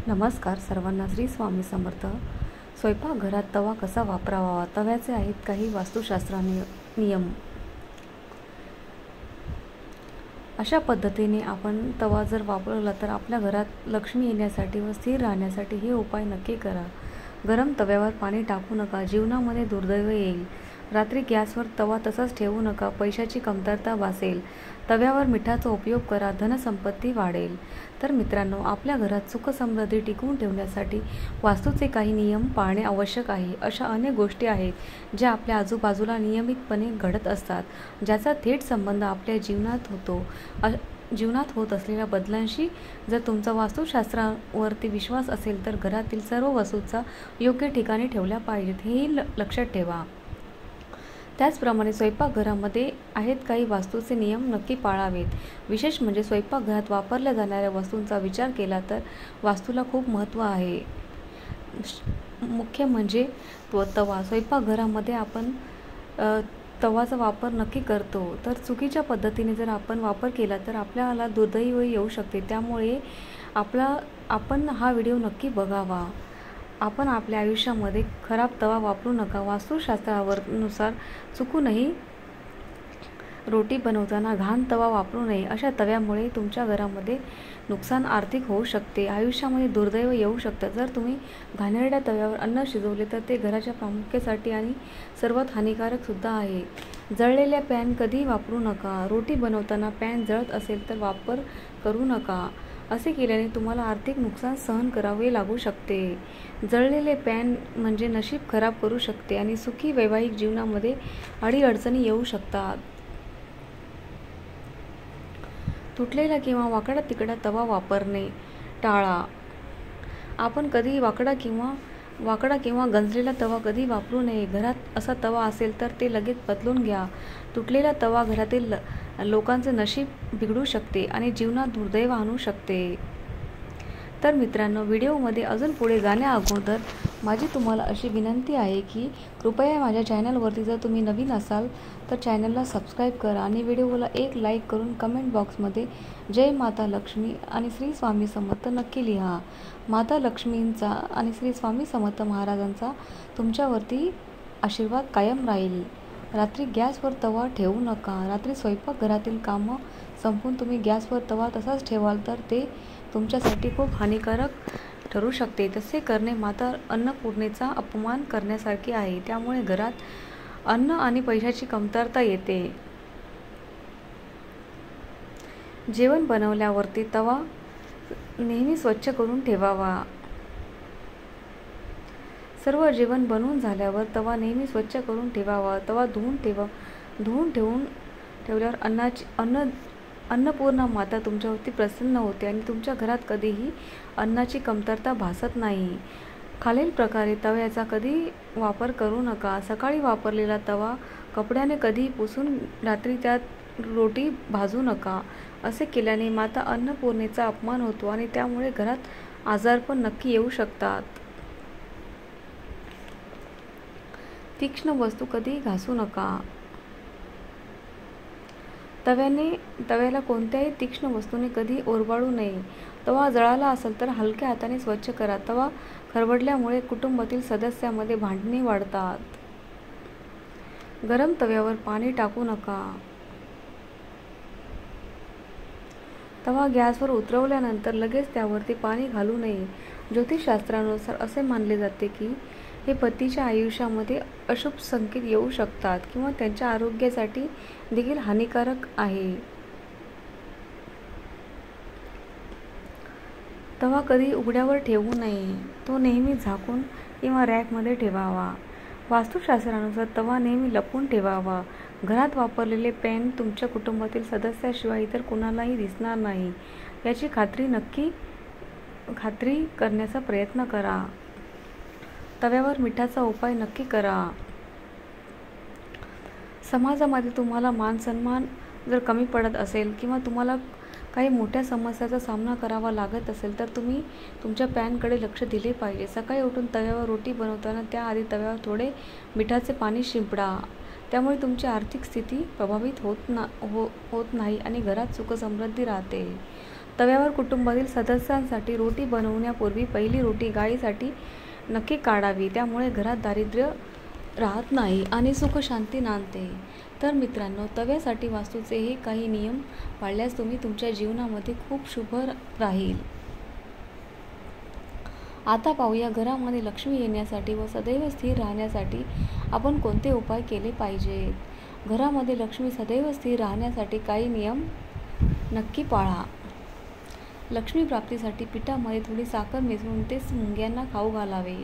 नमस्कार सर्वांना. श्री स्वामी समर्थ. स्वयंपाकघरात तवा कसा वापरावा, तव्याचे आहेत काही वास्तुशास्त्र नियम. अशा पद्धतीने आपण तवा जर वापरला तर आपल्या घरात लक्ष्मी येण्यासाठी व स्थिर राहण्यासाठी हे उपाय नक्की करा. गरम तव्यावर पाणी टाकू नका, जीवनामध्ये दुर्दैव येईल. रात्री गॅसवर तवा तसाच ठेवू नका, पैशाची कमतरता भासेल. तव्यावर मिठाचा उपयोग करा, धनसंपत्ती वाढेल. तर मित्रांनो, आपल्या घरात सुख समृद्धी टिकवून ठेवण्यासाठी वास्तूचे काही नियम पाळणे आवश्यक आहे. अशा अनेक गोष्टी आहेत ज्या आपल्या आजूबाजूला नियमितपणे घडत असतात, ज्याचा थेट संबंध आपल्या जीवनात होत असलेल्या बदलांशी. जर तुमचा वास्तुशास्त्रावरती विश्वास असेल तर घरातील सर्व वस्तूचा योग्य ठिकाणी ठेवल्या पाहिजेत, हेही लक्षात ठेवा. त्याचप्रमाणे स्वयंपाकघरामध्ये आहेत काही वास्तूचे नियम नक्की पाळावेत. विशेष म्हणजे स्वयंपाकघरात वापरल्या जाणाऱ्या वस्तूंचा विचार केला तर वास्तूला खूप महत्त्व आहे. मुख्य म्हणजे तवा. स्वयंपाकघरामध्ये आपण तवाचा वापर नक्की करतो, तर चुकीच्या पद्धतीने जर आपण वापर केला तर आपल्याला दुर्दैव येऊ शकते. त्यामुळे आपण हा व्हिडिओ नक्की बघावा. आपण आपल्या आयुष्यामध्ये खराब तवा वापरू नका. वास्तुशास्त्रानुसार चुकूनही रोटी बनवताना घाण तवा वापरू नये. अशा तव्यामुळे तुमच्या घरामध्ये नुकसान आर्थिक होऊ शकते, आयुष्यामध्ये दुर्दैव येऊ शकतं. जर तुम्ही घाणेरड्या तव्यावर अन्न शिजवले तर ते घराच्या प्रामुख्यासाठी आणि सर्वात हानिकारक सुद्धा आहे. जळलेल्या पॅन कधीही वापरू नका. रोटी बनवताना पॅन जळत असेल तर वापर करू नका. असे केल्याने तुम्हाला आर्थिक नुकसान सहन करावे लागू शकते. जळलेले पॅन म्हणजे नशीब खराब करू शकते आणि सुखी वैवाहिक जीवनामध्ये अडीअडचणी येऊ शकतात. तुटलेला किंवा वाकडा तिकडा तवा वापरणे टाळा. आपण कधीही वाकडा किंवा गंजलेला तवा कधी वापरू नये. घरात असा तवा असेल तर ते लगेच बदलून घ्या. तुटलेला तवा घरातील लोकांचे नशीब बिघडू शकते आणि जीवनात दुर्दैव आणू शकते. तर मित्रांनो, व्हिडिओमध्ये अजून पुढे जाण्या अगोदर माझी तुम्हाला अशी विनंती आहे की कृपया माझ्या चॅनलवरती जर तुम्ही नवीन असाल तर चॅनलला सबस्क्राईब करा आणि व्हिडिओला एक लाईक करून कमेंट बॉक्समध्ये जय माता लक्ष्मी आणि श्री स्वामी समर्थ नक्की लिहा. माता लक्ष्मींचा आणि श्री स्वामी समर्थ महाराजांचा तुमच्यावरती आशीर्वाद कायम राहील. रात्री गॅसवर तवा ठेवू नका. रात्री स्वयंपाकघरातील कामं संपून तुम्ही गॅसवर तवा तसाच ठेवाल तर ते तुमच्यासाठी खूप हानिकारक ठरू शकते. तसे करणे माता अन्नपूर्णेचा अपमान करण्यासारखे आहे. त्यामुळे घरात अन्न आणि पैशाची कमतरता येते. जेवण बनवल्यावरती तवा नेहमी स्वच्छ करून ठेवावा. सर्व जेवण बनवून झाल्यावर तवा नेहमी स्वच्छ करून ठेवावा. तवा धुवून ठेवल्यावर अन्नपूर्णा माता तुमच्यावरती प्रसन्न होते आणि तुमच्या घरात कधीही अन्नाची कमतरता भासत नाही. खालील प्रकारे तव्याचा कधी वापर करू नका. सकाळी वापरलेला तवा कपड्याने कधीही पुसून रात्री त्यात रोटी भाजू नका. असे केल्याने माता अन्नपूर्णेचा अपमान होतो आणि त्यामुळे घरात आजारपण नक्की येऊ शकतात. तीक्ष्ण वस्तू कधीही घासू नका. तव्याला कोणत्याही तीक्ष्ण वस्तूने कधी ओरबाळू नये. तवा जळाला असेल तर हलक्या हाताने स्वच्छ करा. तवा खरबडल्यामुळे कुटुंबातील सदस्यांमध्ये भांडणे वाढतात. गरम तव्यावर पाणी टाकू नका. तवा गॅसवर उतरवल्यानंतर लगेच त्यावरती पाणी घालू नये. ज्योतिषशास्त्रानुसार असे मानले जाते की हे पतीच्या आयुष्यामध्ये अशुभ संकेत येऊ शकतात किंवा त्यांच्या आरोग्यासाठी देखील हानिकारक आहे. तवा कधी उघड्यावर ठेवू नये. तो नेहमी झाकून किंवा रॅकमध्ये ठेवावा. वास्तुशास्त्रानुसार तवा नेहमी लपवून ठेवावा. घरात वापरलेले पॅन तुमच्या कुटुंबातील सदस्याशिवाय इतर कुणालाही दिसणार नाही याची खात्री करण्याचा प्रयत्न करा. तव्यावर मिठाचा उपाय नक्की करा. समाजामध्ये तुम्हाला मान सन्मान जर कमी पडत असेल किंवा तुम्हाला काही मोठ्या समस्याचा सामना करावा लागत असेल तर तुम्ही तुमच्या पॅनकडे लक्ष दिले पाहिजे. सकाळी उठून तव्यावर रोटी बनवताना त्याआधी तव्यावर थोडे मिठाचे पाणी शिंपडा. त्यामुळे तुमची आर्थिक स्थिती प्रभावित होत नाही आणि घरात सुख समृद्धी राहते. तव्यावर कुटुंबातील सदस्यांसाठी रोटी बनवण्यापूर्वी पहिली रोटी गायीसाठी नक्की काढावी. त्यामुळे घरात दारिद्र्य राहत नाही आणि सुखशांती नांदते. तर मित्रांनो, तव्यासाठी वास्तूचे हे काही नियम पाळल्यास तुम्ही तुमच्या जीवनामध्ये खूप शुभ राहील. आता पाहूया घरामध्ये लक्ष्मी येण्यासाठी व सदैव स्थिर राहण्यासाठी आपण कोणते उपाय केले पाहिजेत. घरामध्ये लक्ष्मी सदैव स्थिर राहण्यासाठी काही नियम नक्की पाळा. लक्ष्मी प्राप्तीसाठी पिठामध्ये थोडी साखर मिसळून ते मुंग्यांना खाऊ घालावे.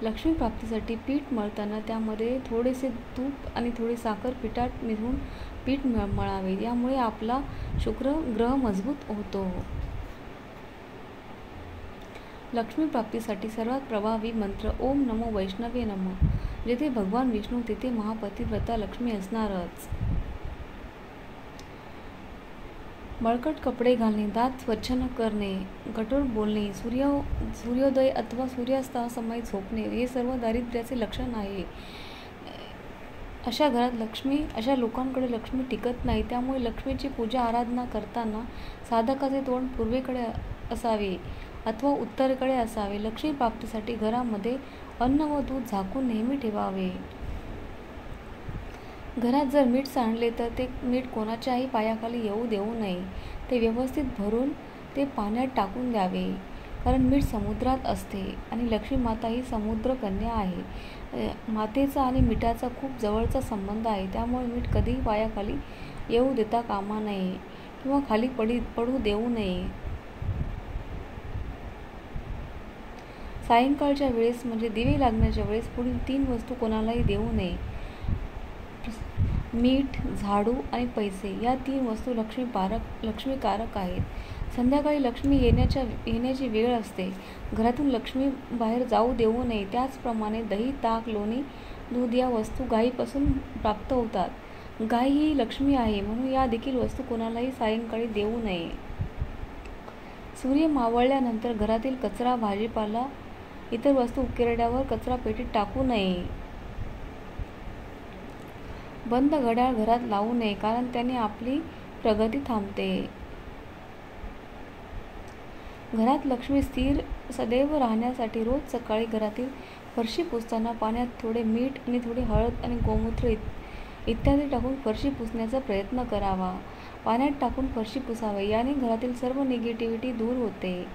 लक्ष्मी प्राप्तीसाठी पीठ मळताना त्यामध्ये थोडेसे तूप आणि थोडी साखर पिठात मिसळून पीठ मळावे. यामुळे आपला शुक्र ग्रह मजबूत होतो. लक्ष्मी प्राप्तीसाठी सर्वात प्रभावी मंत्र ओम नमो वैष्णवे नमः. जिथे भगवान विष्णू तिथे महापतिव्रता लक्ष्मी असणारच. बळकट कपडे घालणे, दात स्वच्छ न करणे, कठोर बोलणे, सूर्योदय अथवा सूर्यास्तासमयी झोपणे हे सर्व दारिद्र्याचे लक्षण आहे. अशा लोकांकडे लक्ष्मी टिकत नाही. त्यामुळे लक्ष्मीची पूजा आराधना करताना साधकाचे तोंड पूर्वेकडे असावे अथवा उत्तरेकडे असावे. लक्ष्मी प्राप्तीसाठी घरामध्ये अन्न व दूध झाकून नेहमी ठेवावे. घरात जर मीठ सांडले तर ते मीठ कोणाच्याही पायाखाली येऊ देऊ नये. ते व्यवस्थित भरून ते पाण्यात टाकून द्यावे. कारण मीठ समुद्रात असते आणि लक्ष्मी माता ही समुद्र कन्या आहे. मातेचा आणि मिठाचा खूप जवळचा संबंध आहे. त्यामुळे मीठ कधीही पायाखाली येऊ देता कामा नये किंवा खाली पडू देऊ नये. सायंकाळच्या वेळेस म्हणजे दिवे लागण्याच्या वेळेस पुढील 3 वस्तू कोणालाही देऊ नये. मीठ, झाडू आणि पैसे या 3 वस्तू लक्ष्मीकारक आहेत. संध्याकाळी लक्ष्मी येण्याची वेळ असते. घरातून लक्ष्मी बाहेर जाऊ देऊ नये. त्याचप्रमाणे दही, ताक, लोणी, दूध या वस्तू गायीपासून प्राप्त होतात. गाय ही लक्ष्मी आहे म्हणून या देखील वस्तू कोणालाही सायंकाळी देऊ नये. सूर्य मावळल्यानंतर घरातील कचरा, भाजीपाला, इतर वस्तू उकिरड्यावर कचरा पेटीत टाकू नये. बंद घड्याळ घरात लावू नये कारण त्याने आपली प्रगती थांबते. घरात लक्ष्मी स्थिर सदैव राहण्यासाठी रोज सकाळी घरातील फरशी पुसताना पाण्यात थोडे मीठ आणि थोडी हळद आणि गोमूत्र इत्यादी टाकून फरशी पुसण्याचा प्रयत्न करावा. पाण्यात टाकून फरशी पुसावे. याने घरातील सर्व निगेटिव्हिटी दूर होते.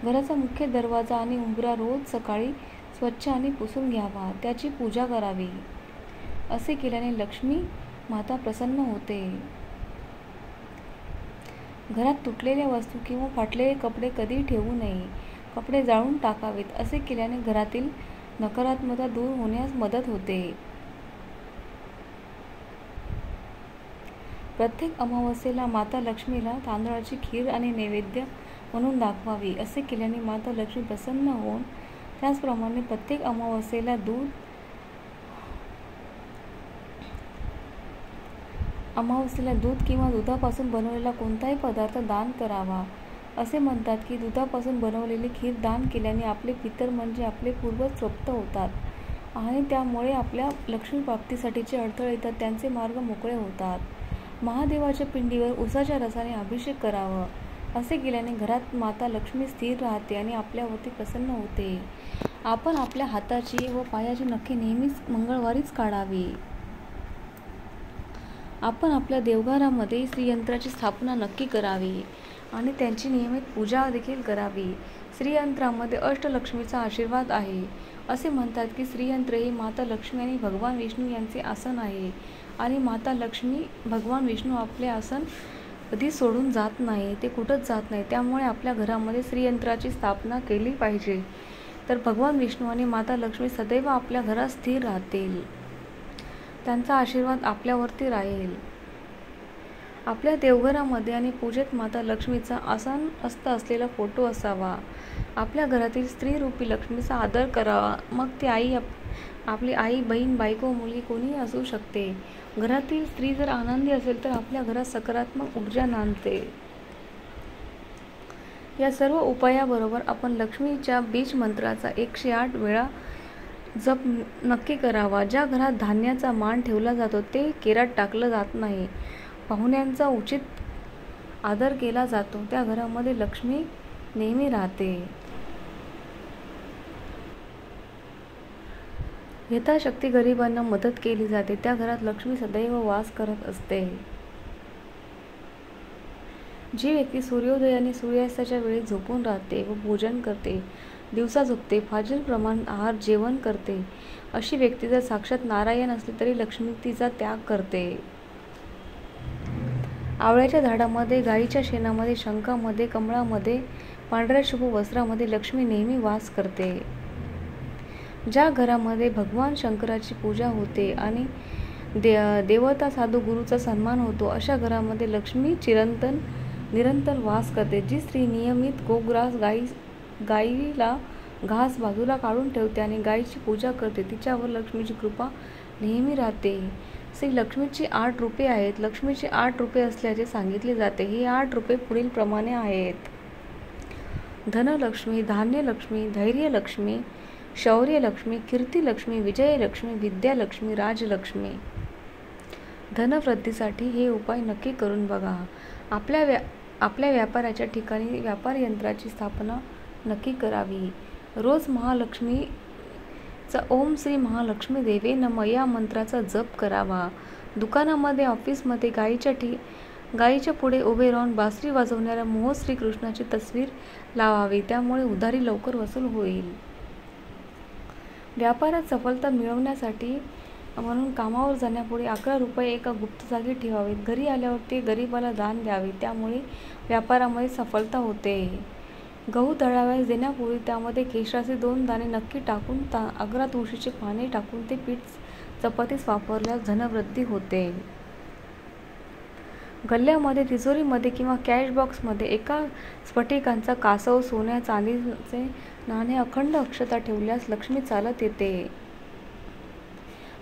घराचा मुख्य दरवाजा आणि उंबरा रोज सकाळी स्वच्छ आणि पुसून घ्यावा. त्याची पूजा करावी. असे केल्याने लक्ष्मी माता प्रसन्न होते. घरात तुटलेल्या वस्तू किंवा फाटलेले कपडे कधी ठेवू नये. कपडे जाळून टाकावेत. असे केल्याने घरातील नकारात्मकता दूर होण्यास मदत होते. प्रत्येक अमावस्येला माता लक्ष्मीला तांदळाची खीर आणि नैवेद्य म्हणून दाखवावी. असे केल्याने माता लक्ष्मी प्रसन्न होऊन त्याचप्रमाणे प्रत्येक अमावस्येला दूध किंवा दुधापासून बनवलेला कोणताही पदार्थ दान करावा. असे म्हणतात की दुधापासून बनवलेली खीर दान केल्याने आपले पितर म्हणजे आपले पूर्वज तृप्त होतात आणि त्यामुळे आपल्या लक्ष्मी प्राप्तीसाठीचे अडथळे येतात त्यांचे मार्ग मोकळे होतात. महादेवाच्या पिंडीवर उसाच्या रसाने अभिषेक करावा. असे केल्याने घरात माता लक्ष्मी स्थिर राहते आणि आपल्यावरती प्रसन्न होते. आपण आपल्या हाताची व पायाची नखे नेहमीच मंगळवारीच काढावी. आपण आपल्या देवघरामध्ये श्रीयंत्राची स्थापना नक्की करावी आणि त्यांची नियमित पूजा देखील करावी. श्रीयंत्रामध्ये अष्टलक्ष्मीचा आशीर्वाद आहे. असे म्हणतात की श्रीयंत्र हे माता लक्ष्मी आणि भगवान विष्णू यांचे आसन आहे आणि माता लक्ष्मी भगवान विष्णू आपले आसन कधी सोडून जात नाही. ते कुठंच जात नाही. त्यामुळे आपल्या घरामध्ये श्रीयंत्राची स्थापना केली पाहिजे. तर भगवान विष्णू आणि माता लक्ष्मी सदैव आपल्या घरात स्थिर राहतील. त्यांचा आशीर्वाद आपल्यावरती राहील. आपल्या देवघरामध्ये आणि पूजेत माता लक्ष्मीचा आसन असलेला फोटो असावा. आपल्या घरातील स्त्रीरूपी लक्ष्मीचा आदर करावा. मग ती आपली आई, बहीण, बायको, मुलगी कोणीही असू शकते. घरातील स्त्री जर आनंदी असेल तर आपल्या घरात सकारात्मक ऊर्जा नांदते. या सर्व उपायाबरोबर आपण लक्ष्मीच्या बीज मंत्राचा 108 वेळा जप नक्की करावा. ज्या घरात धान्याचा मान ठेवला जातो ते केरात टाकलं जात नाही. पाहुण्यांचा उचित आदर केला जातो त्या घरामध्ये लक्ष्मी नेहमी राहते. यथाशक्ती गरिबांना मदत केली जाते त्या घरात लक्ष्मी सदैव वास करत असते. जी व्यक्ती सूर्योदय आणि सूर्यास्ताच्या वेळी झोपून राहते व भोजन करते, दिवसा झोपते, फाजील प्रमाणात आहार जेवण करते, अशी व्यक्ती जर साक्षात नारायण असली तरी लक्ष्मी तिचा त्याग करते. आवळ्याच्या झाडामध्ये, गायीच्या शेणामध्ये, शंखामध्ये, कमळामध्ये, पांढऱ्या शुभ वस्त्रामध्ये लक्ष्मी नेहमी वास करते. ज्या घरामध्ये भगवान शंकराची पूजा होते आणि देवता साधू गुरुचा सन्मान होतो अशा घरामध्ये लक्ष्मी निरंतर वास करते. जी स्त्री नियमित गोग्रास गाईला घास बाजूला काढून ठेवते आणि गायीची पूजा करते तिच्यावर लक्ष्मीची कृपा नेहमी राहते. श्री लक्ष्मीची 8 रूपे आहेत. लक्ष्मीची 8 रूपे असल्याचे सांगितले जाते. ही 8 रूपे पुढील प्रमाणे आहेत. धनलक्ष्मी, धान्यलक्ष्मी, धैर्यलक्ष्मी, शौर्यलक्ष्मी, कीर्तिलक्ष्मी, विजयलक्ष्मी, विद्यालक्ष्मी, राजलक्ष्मी. धनवृद्धीसाठी हे उपाय नक्की करून बघा. आपल्या व्यापाराच्या ठिकाणी व्यापार यंत्राची स्थापना नक्की करावी. रोज महालक्ष्मीचा ओम श्री महालक्ष्मी देवे नमः या मंत्राचा जप करावा. दुकानामध्ये, ऑफिसमध्ये गायीच्या पुढे उभे राहून बासरी वाजवणाऱ्या मोह श्रीकृष्णाची तस्वीर लावावी. त्यामुळे उधारी लवकर वसूल होईल. व्यापारात सफलता मिळवण्यासाठी म्हणून कामावर जाण्यापुढे 11 रुपये एका गुप्त जागी ठेवावेत. घरी आल्यावर ते गरिबाला दान द्यावे. त्यामुळे व्यापारामध्ये सफलता होते. गहू दळाव्यास देण्यापूर्वी त्यामध्ये केशराचे 2 दाणे नक्की टाकून 11 तुळशीची पाने टाकून ते पीठ चपातीस वापरल्यास धनवृद्धी होते. गल्ल्यामध्ये, तिजोरीमध्ये किंवा कॅश बॉक्समध्ये एका स्फटिकांचा कासव, सोन्या चांदीचे नाणे, अखंड अक्षता ठेवल्यास लक्ष्मी चालत येते.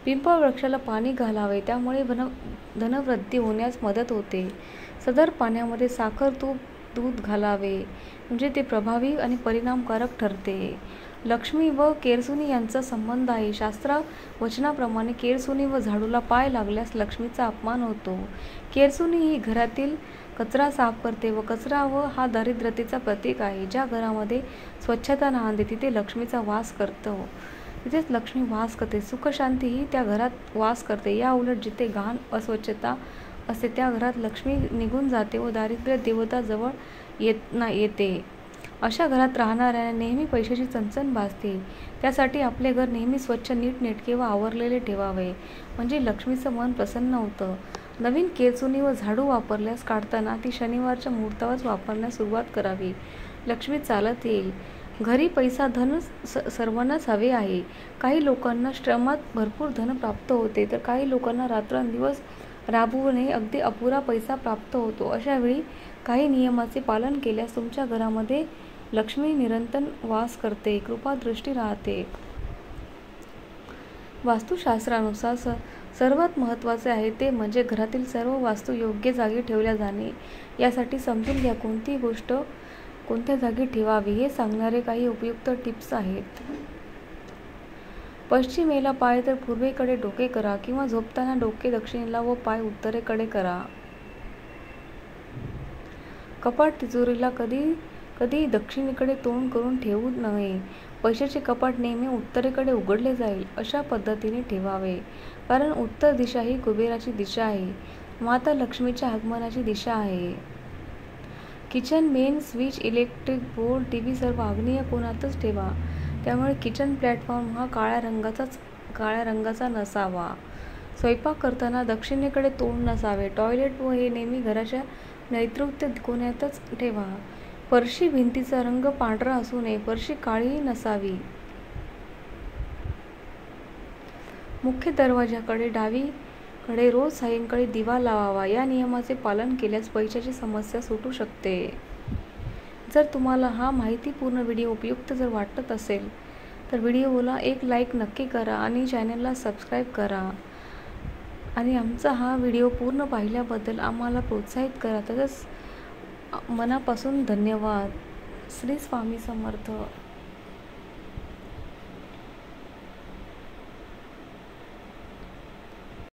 पिंपळ वृक्षाला पाणी घालावे. त्यामुळे धनवृद्धी होण्यास मदत होते. सदर पाण्यामध्ये साखर, तूप, दूध घालावे म्हणजे ते प्रभावी आणि परिणामकारक ठरते. लक्ष्मी व केरसुनी यांचा संबंध आहे. शास्त्रवचनाप्रमाणे केरसुनी व झाडूला पाय लागल्यास लक्ष्मीचा अपमान होतो. केरसुनी ही घरातील कचरा साफ करते व कचरा हा दारिद्र्यतेचा प्रतीक आहे. ज्या घरामध्ये स्वच्छता नांदते तिथे लक्ष्मीचा वास करतो. तिथेच लक्ष्मी वास करते. सुखशांती ही त्या घरात वास करते. या उलट जिथे घाण, अस्वच्छता असते त्या घरात लक्ष्मी निघून जाते व दारिद्र्य देवता जवळ येते. अशा घरात राहणाऱ्यांना नेहमी पैशाची चणचण भासते. त्यासाठी आपले घर नेहमी स्वच्छ, नीटनेटके व आवरलेले ठेवावे म्हणजे लक्ष्मीचं मन प्रसन्न होतं. नवीन केरसुनी व झाडू वापरल्यास काढताना ती शनिवारच्या मुहूर्तावरच वापरण्यास सुरुवात करावी. लक्ष्मी चालत येईल. घरी पैसा, धन सर्वांनाच हवे आहे. काही लोकांना श्रमात भरपूर धन प्राप्त होते तर काही लोकांना रात्रंदिवस राबवूनही अगदी अपुरा पैसा प्राप्त होतो. अशा वेळी काही नियमाचे पालन केल्यास तुमच्या घरामध्ये लक्ष्मी निरंतर वास करते, कृपादृष्टी राहते. वास्तुशास्त्रानुसार सर्वात महत्त्वाचे आहे ते म्हणजे घरातील सर्व वास्तू योग्य जागी ठेवल्या जाणे. यासाठी समजून घ्या कोणती गोष्ट कोणत्या जागी ठेवावी हे सांगणारे काही उपयुक्त टिप्स आहेत. पश्चिमेला पाय तर पूर्वेकडे डोके करा किंवा झोपताना डोके दक्षिणेला व पाय उत्तरेकडे करा. कपाट तिजोरीला कधी दक्षिणेकडे तोंड करून ठेवू नये. पैशाचे कपाट नेहमी उत्तरेकडे उघडले जाईल अशा पद्धतीने ठेवावे. कारण उत्तर दिशा ही कुबेराची दिशा आहे. माता लक्ष्मीच्या आगमनाची दिशा आहे. Kitchen main switch, electric board, TV सर्व आग्नेय कोनातच ठेवा. त्यामुळे किचन प्लॅटफॉर्म हा काळ्या रंगाचा नसावा. स्वयंपाक करताना दक्षिणेकडे तोंड नसावे. टॉयलेट व हे नेहमी घराच्या नैऋत्य कोण्यातच ठेवा. फरशी भिंतीचा रंग पांढरा असू नये. फरशी काळीही नसावी. मुख्य दरवाजाकडे डावीकडे रोज सायंकाळी दिवा लावावा. या नियमाचे पालन केल्यास पैशाची समस्या सुटू शकते. जर तुम्हाला हा माहितीपूर्ण व्हिडिओ उपयुक्त जर वाटत असेल तर व्हिडिओला एक लाईक नक्की करा आणि चॅनलला सबस्क्राईब करा. आणि आमचा हा व्हिडिओ पूर्ण पाहिल्याबद्दल आम्हाला प्रोत्साहित करा. तसंच मनापासून धन्यवाद. श्री स्वामी समर्थ.